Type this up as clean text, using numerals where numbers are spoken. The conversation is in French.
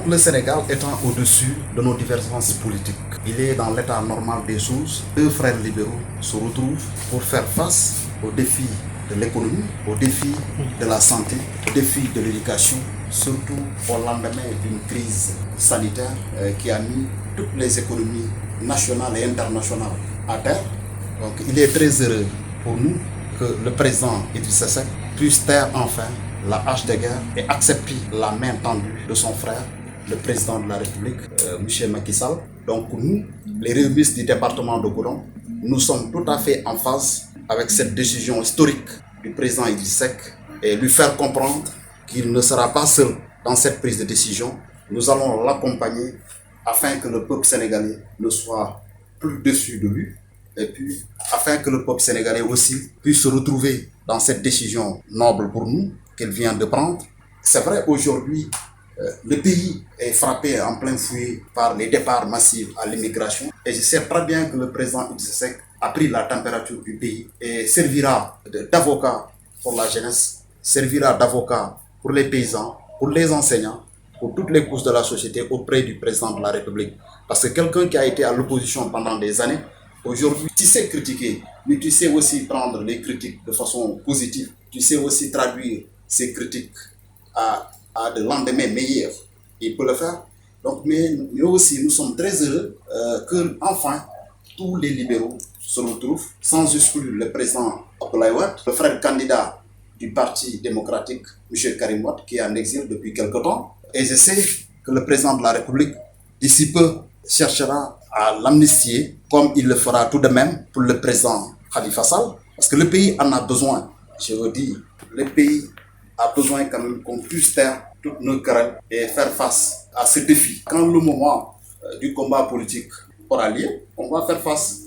le Sénégal étant au-dessus de nos divergences politiques, il est dans l'état normal des choses. Deux frères libéraux se retrouvent pour faire face aux défis de l'économie, aux défis de la santé, aux défis de l'éducation, surtout au lendemain d'une crise sanitaire qui a mis toutes les économies nationales et internationales à terre. Donc il est très heureux pour nous que le président Idrissa Seck puisse taire enfin la hache de guerre et accepter la main tendue de son frère, le président de la République, M. Macky Sall. Donc nous, les réunistes du département de Goudomp, nous sommes tout à fait en phase avec cette décision historique du président Idrissa Seck et lui faire comprendre qu'il ne sera pas seul dans cette prise de décision. Nous allons l'accompagner afin que le peuple sénégalais ne soit plus déçu de lui et puis afin que le peuple sénégalais aussi puisse se retrouver dans cette décision noble pour nous qu'il vient de prendre. C'est vrai, aujourd'hui, le pays est frappé en plein fouet par les départs massifs à l'immigration et je sais très bien que le président Idrissa Seck a pris la température du pays et servira d'avocat pour la jeunesse, servira d'avocat pour les paysans, pour les enseignants, pour toutes les couches de la société auprès du président de la République. Parce que quelqu'un qui a été à l'opposition pendant des années, aujourd'hui, tu sais critiquer, mais tu sais aussi prendre les critiques de façon positive. Tu sais aussi traduire ces critiques à de lendemains meilleurs. Il peut le faire. Donc, mais aussi, nous sommes très heureux que, enfin, tous les libéraux se retrouvent, sans exclure le président Abdoulaye Wade, le frère candidat du Parti démocratique, M. Karim Wade, qui est en exil depuis quelque temps. Et je sais que le président de la République, d'ici peu, cherchera à l'amnistier, comme il le fera tout de même pour le président Khalifa Sall, parce que le pays en a besoin. Je veux dire, le pays a besoin quand même qu'on puisse taire toutes nos querelles et faire face à ce défi. Quand le moment du combat politique aura lieu, on va faire face.